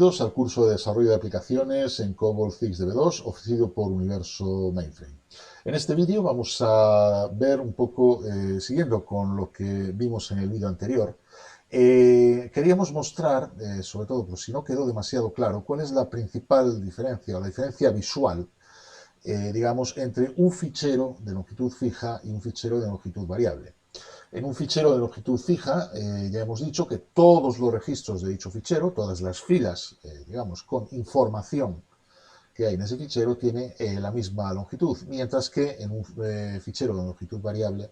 Bienvenidos al curso de desarrollo de aplicaciones en COBOL CixDB2 ofrecido por Universo Mainframe. En este vídeo vamos a ver un poco, siguiendo con lo que vimos en el vídeo anterior, queríamos mostrar, sobre todo por si no quedó demasiado claro, cuál es la principal diferencia o la diferencia visual, digamos, entre un fichero de longitud fija y un fichero de longitud variable. En un fichero de longitud fija, ya hemos dicho que todos los registros de dicho fichero, todas las filas, digamos, con información que hay en ese fichero, tiene la misma longitud, mientras que en un fichero de longitud variable,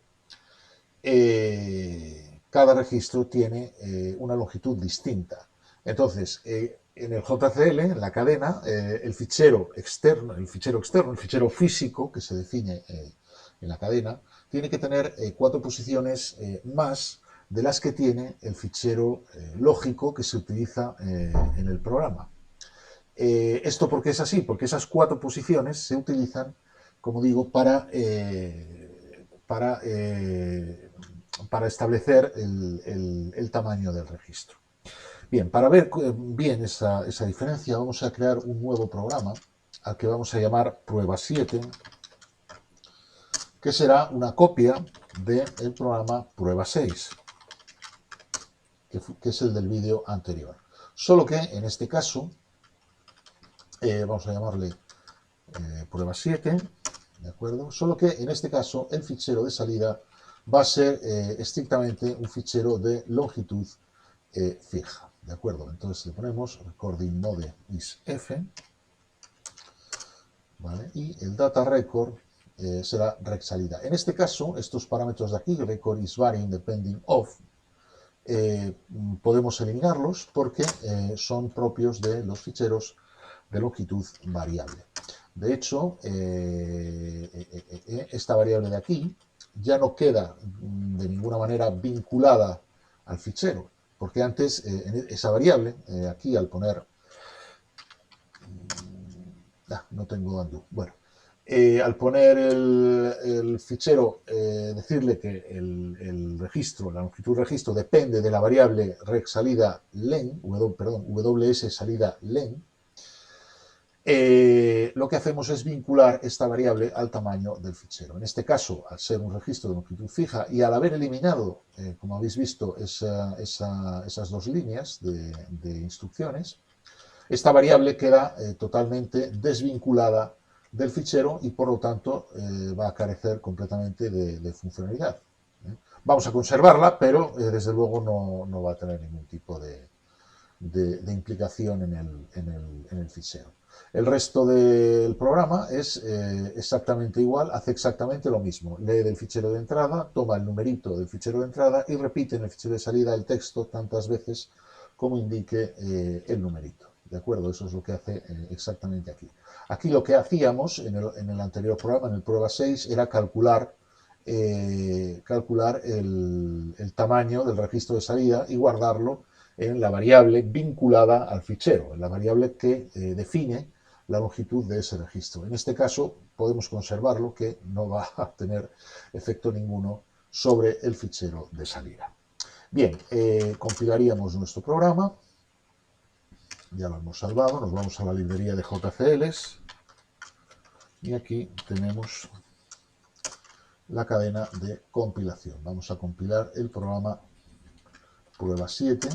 cada registro tiene una longitud distinta. Entonces, en el JCL, en la cadena, el fichero externo, el fichero físico que se define en la cadena, tiene que tener 4 posiciones más de las que tiene el fichero lógico que se utiliza en el programa. ¿Esto por qué es así? Porque esas 4 posiciones se utilizan, como digo, para establecer el tamaño del registro. Bien, para ver bien esa diferencia, vamos a crear un nuevo programa al que vamos a llamar prueba 7, que será una copia del programa prueba 6, que es el del vídeo anterior. Solo que en este caso, vamos a llamarle prueba 7, ¿de acuerdo? Solo que en este caso el fichero de salida va a ser estrictamente un fichero de longitud fija, ¿de acuerdo? Entonces le ponemos recording mode is f, ¿vale? Y el data record será rec salida. En este caso, estos parámetros de aquí, record is varying depending of, podemos eliminarlos porque son propios de los ficheros de longitud variable. De hecho, esta variable de aquí ya no queda de ninguna manera vinculada al fichero, porque antes esa variable, aquí al poner, no tengo undo, bueno, al poner el fichero, decirle que el registro, la longitud registro depende de la variable rec salida len, ws salida len, lo que hacemos es vincular esta variable al tamaño del fichero. En este caso, al ser un registro de longitud fija y al haber eliminado, como habéis visto, esas dos líneas de instrucciones, esta variable queda totalmente desvinculada del fichero y por lo tanto va a carecer completamente de funcionalidad. Vamos a conservarla, pero desde luego no va a tener ningún tipo de implicación en el fichero. El resto del programa es exactamente igual, hace exactamente lo mismo. Lee del fichero de entrada, toma el numerito del fichero de entrada y repite en el fichero de salida el texto tantas veces como indique el numerito. ¿De acuerdo? Eso es lo que hace exactamente aquí. Aquí lo que hacíamos en el anterior programa, en el prueba 6, era calcular el tamaño del registro de salida y guardarlo en la variable vinculada al fichero, en la variable que define la longitud de ese registro. En este caso podemos conservarlo, que no va a tener efecto ninguno sobre el fichero de salida. Bien, compilaríamos nuestro programa. Ya lo hemos salvado, nos vamos a la librería de JCLs y aquí tenemos la cadena de compilación. Vamos a compilar el programa prueba 7.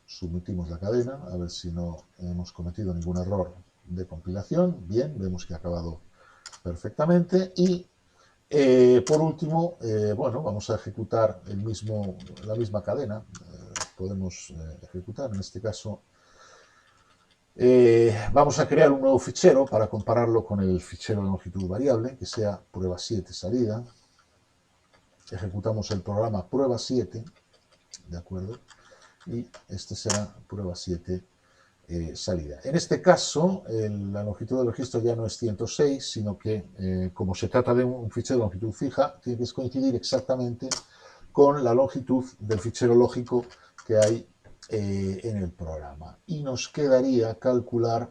Submitimos la cadena, a ver si no hemos cometido ningún error de compilación. Bien, vemos que ha acabado perfectamente. Y por último, bueno, vamos a ejecutar la misma cadena. Podemos ejecutar, en este caso, vamos a crear un nuevo fichero para compararlo con el fichero de longitud variable, que sea prueba 7 salida. Ejecutamos el programa prueba 7, ¿de acuerdo? Y este será prueba 7 salida. En este caso, la longitud del registro ya no es 106, sino que, como se trata de un fichero de longitud fija, tiene que coincidir exactamente con la longitud del fichero lógico que hay en el programa. Y nos quedaría calcular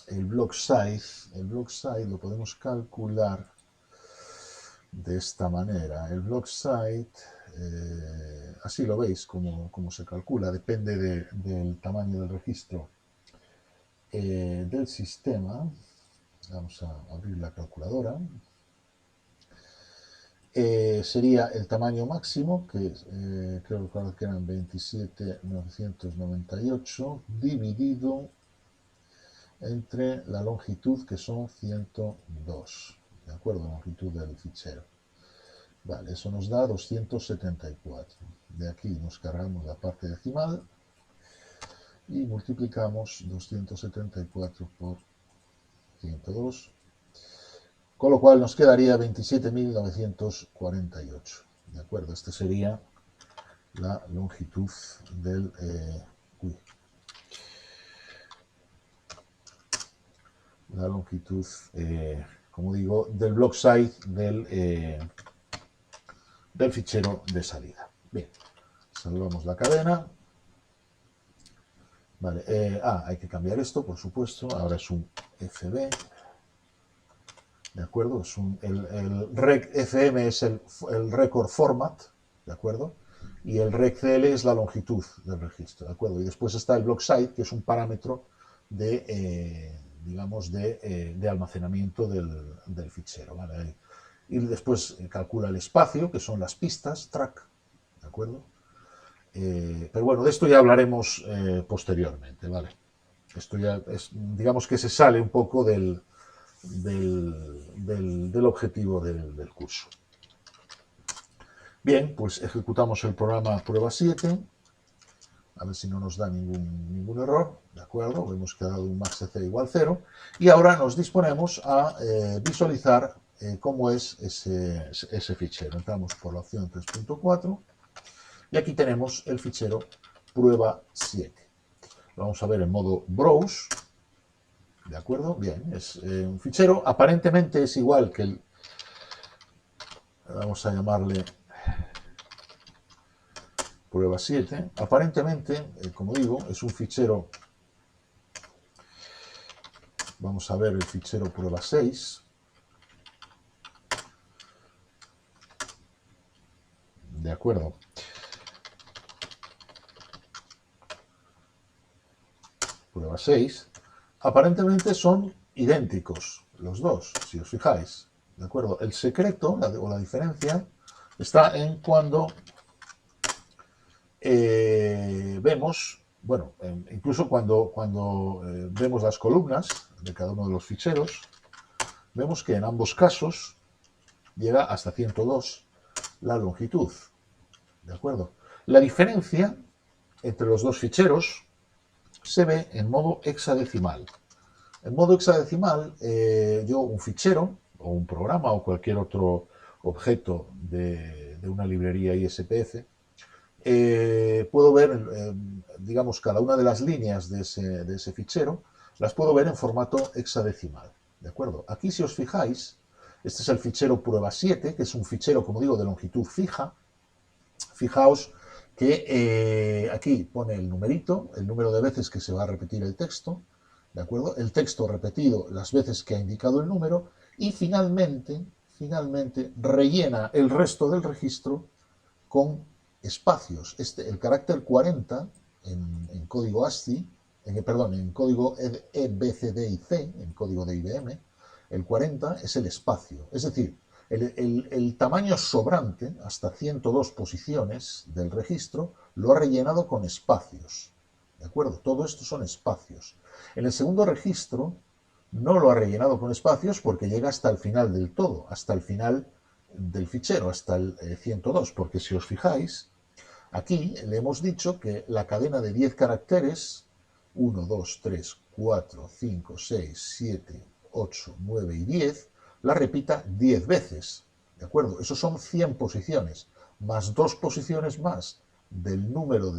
el block size. El block size lo podemos calcular de esta manera. El block site, así lo veis como se calcula, depende del tamaño del registro del sistema. Vamos a abrir la calculadora. Sería el tamaño máximo, que creo que eran 27.998, dividido entre la longitud, que son 102. ¿De acuerdo? La longitud del fichero. Vale, eso nos da 274. De aquí nos cargamos la parte decimal y multiplicamos 274 por 102. Con lo cual nos quedaría 27.948. ¿De acuerdo? Esta sería la longitud del... la longitud, como digo, del block size del fichero de salida. Bien, salvamos la cadena. Vale, hay que cambiar esto, por supuesto. Ahora es un FB. ¿De acuerdo? El rec FM es el record format, ¿de acuerdo? Y el recl es la longitud del registro, ¿de acuerdo? Y después está el block size, que es un parámetro de, digamos, de almacenamiento del fichero, ¿vale? Y después calcula el espacio, que son las pistas, track, ¿de acuerdo? Pero bueno, de esto ya hablaremos posteriormente, ¿vale? Esto ya es, digamos que se sale un poco del objetivo del curso. Bien, pues ejecutamos el programa prueba 7, a ver si no nos da ningún error, ¿de acuerdo? Vemos que ha dado un maxc igual 0, y ahora nos disponemos a visualizar cómo es ese fichero. Entramos por la opción 3.4, y aquí tenemos el fichero prueba 7. Lo vamos a ver en modo browse. ¿De acuerdo? Bien, es un fichero, aparentemente es igual que el... Vamos a llamarle prueba 7. Aparentemente, como digo, es un fichero... Vamos a ver el fichero prueba 6. De acuerdo. Prueba 6. Aparentemente son idénticos los dos, si os fijáis. ¿De acuerdo? El secreto o la diferencia está en cuando vemos, bueno, incluso cuando vemos las columnas de cada uno de los ficheros, vemos que en ambos casos llega hasta 102 la longitud. ¿De acuerdo? La diferencia entre los dos ficheros se ve en modo hexadecimal. En modo hexadecimal, yo un fichero o un programa o cualquier otro objeto de una librería ISPF, puedo ver, digamos, cada una de las líneas de ese fichero, las puedo ver en formato hexadecimal. ¿De acuerdo? Aquí, si os fijáis, este es el fichero prueba 7, que es un fichero, como digo, de longitud fija. Fijaos que aquí pone el numerito, el número de veces que se va a repetir el texto, ¿de acuerdo? El texto repetido las veces que ha indicado el número, y finalmente rellena el resto del registro con espacios. El carácter 40 en código ASCII, en código EBCDIC, en código de IBM, el 40 es el espacio. Es decir, el tamaño sobrante, hasta 102 posiciones del registro, lo ha rellenado con espacios. ¿De acuerdo? Todo esto son espacios. En el segundo registro no lo ha rellenado con espacios porque llega hasta el final del todo, hasta el final del fichero, hasta el 102, porque si os fijáis, aquí le hemos dicho que la cadena de 10 caracteres, 1, 2, 3, 4, 5, 6, 7, 8, 9 y 10, la repita 10 veces, ¿de acuerdo? Eso son 100 posiciones, más 2 posiciones más del número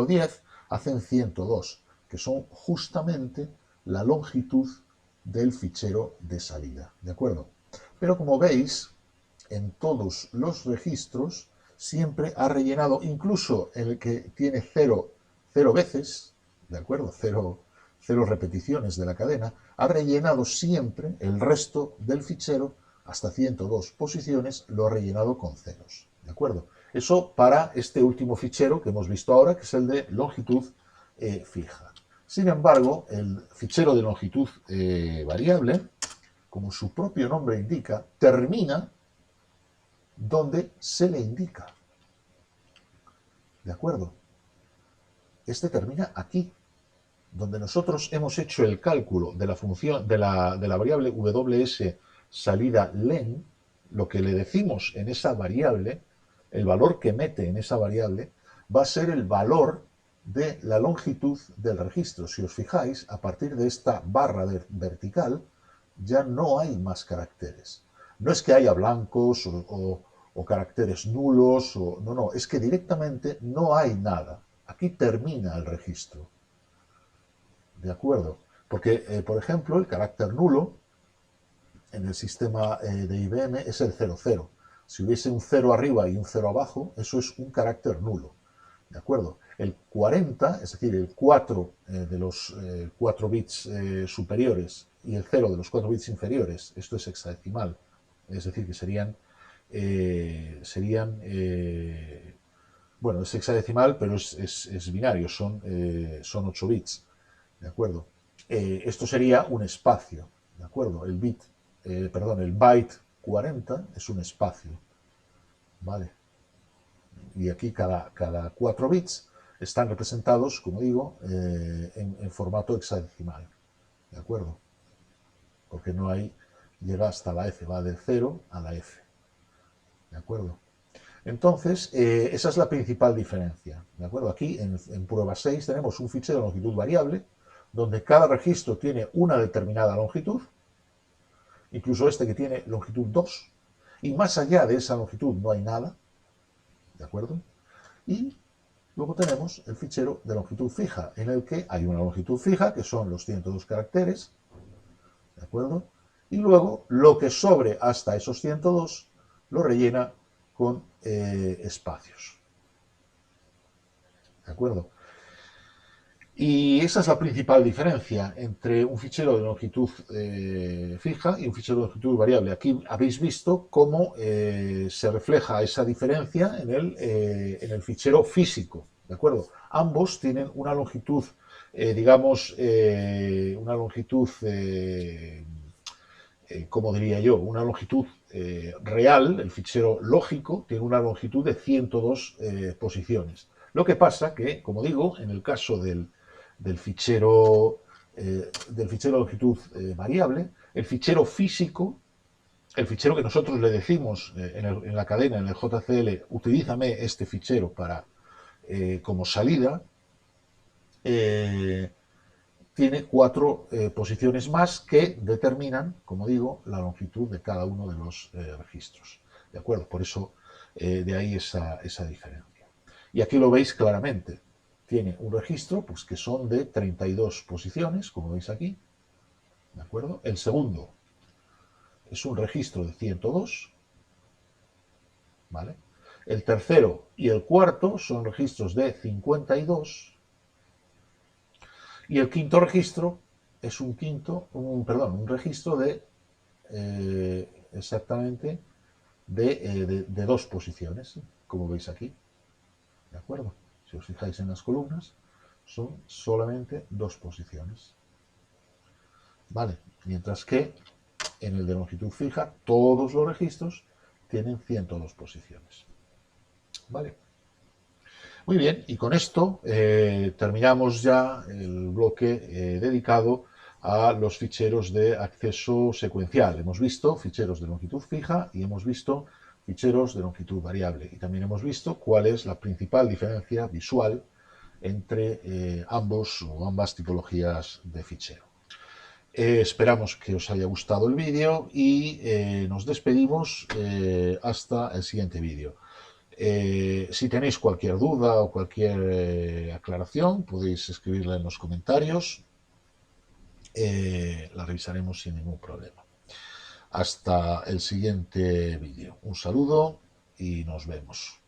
10, hacen 102, que son justamente la longitud del fichero de salida, ¿de acuerdo? Pero como veis, en todos los registros siempre ha rellenado, incluso en el que tiene 0 veces, ¿de acuerdo? 0 repeticiones de la cadena, ha rellenado siempre el resto del fichero hasta 102 posiciones, lo he rellenado con ceros. ¿De acuerdo? Eso para este último fichero que hemos visto ahora, que es el de longitud fija. Sin embargo, el fichero de longitud variable, como su propio nombre indica, termina donde se le indica. ¿De acuerdo? Este termina aquí, donde nosotros hemos hecho el cálculo de la función de la variable ws salida len. Lo que le decimos en esa variable, el valor que mete en esa variable, va a ser el valor de la longitud del registro. Si os fijáis, a partir de esta barra vertical ya no hay más caracteres. No es que haya blancos o caracteres nulos, no, es que directamente no hay nada. Aquí termina el registro. ¿De acuerdo? Porque, por ejemplo, el carácter nulo en el sistema de IBM es el 00. Si hubiese un 0 arriba y un 0 abajo, eso es un carácter nulo. ¿De acuerdo? El 40, es decir, el 4 de los 4 bits superiores y el 0 de los 4 bits inferiores, esto es hexadecimal. Es decir, que serían bueno, es hexadecimal, pero es binario, son 8 bits. ¿De acuerdo? Esto sería un espacio. ¿De acuerdo? El byte 40 es un espacio. ¿Vale? Y aquí cada 4 bits están representados, como digo, en formato hexadecimal. ¿De acuerdo? Porque no hay, llega hasta la F, va del 0 a la F. ¿De acuerdo? Entonces, esa es la principal diferencia. ¿De acuerdo? Aquí en prueba 6 tenemos un fichero de longitud variable, donde cada registro tiene una determinada longitud, incluso este que tiene longitud 2, y más allá de esa longitud no hay nada. ¿De acuerdo? Y luego tenemos el fichero de longitud fija, en el que hay una longitud fija, que son los 102 caracteres. ¿De acuerdo? Y luego lo que sobre hasta esos 102 lo rellena con espacios. ¿De acuerdo? Y esa es la principal diferencia entre un fichero de longitud fija y un fichero de longitud variable. Aquí habéis visto cómo se refleja esa diferencia en el fichero físico. ¿De acuerdo? Ambos tienen una longitud, digamos, una longitud, ¿cómo diría yo? Una longitud real. El fichero lógico tiene una longitud de 102 posiciones. Lo que pasa que, como digo, en el caso del fichero de longitud variable, el fichero físico, el fichero que nosotros le decimos en la cadena, en el JCL, utilízame este fichero como salida, tiene 4 posiciones más que determinan, como digo, la longitud de cada uno de los registros. ¿De acuerdo? Por eso, de ahí esa diferencia. Y aquí lo veis claramente. Tiene un registro pues, que son de 32 posiciones, como veis aquí. ¿De acuerdo? El segundo es un registro de 102. ¿Vale? El tercero y el cuarto son registros de 52. Y el quinto registro es un registro de exactamente de 2 posiciones, como veis aquí. ¿De acuerdo? Si os fijáis en las columnas, son solamente 2 posiciones. ¿Vale? Mientras que en el de longitud fija, todos los registros tienen 102 posiciones. ¿Vale? Muy bien, y con esto terminamos ya el bloque dedicado a los ficheros de acceso secuencial. Hemos visto ficheros de longitud fija y hemos visto ficheros de longitud variable. Y también hemos visto cuál es la principal diferencia visual entre ambas tipologías de fichero. Esperamos que os haya gustado el vídeo y nos despedimos hasta el siguiente vídeo. Si tenéis cualquier duda o cualquier aclaración, podéis escribirla en los comentarios. La revisaremos sin ningún problema. Hasta el siguiente vídeo. Un saludo y nos vemos.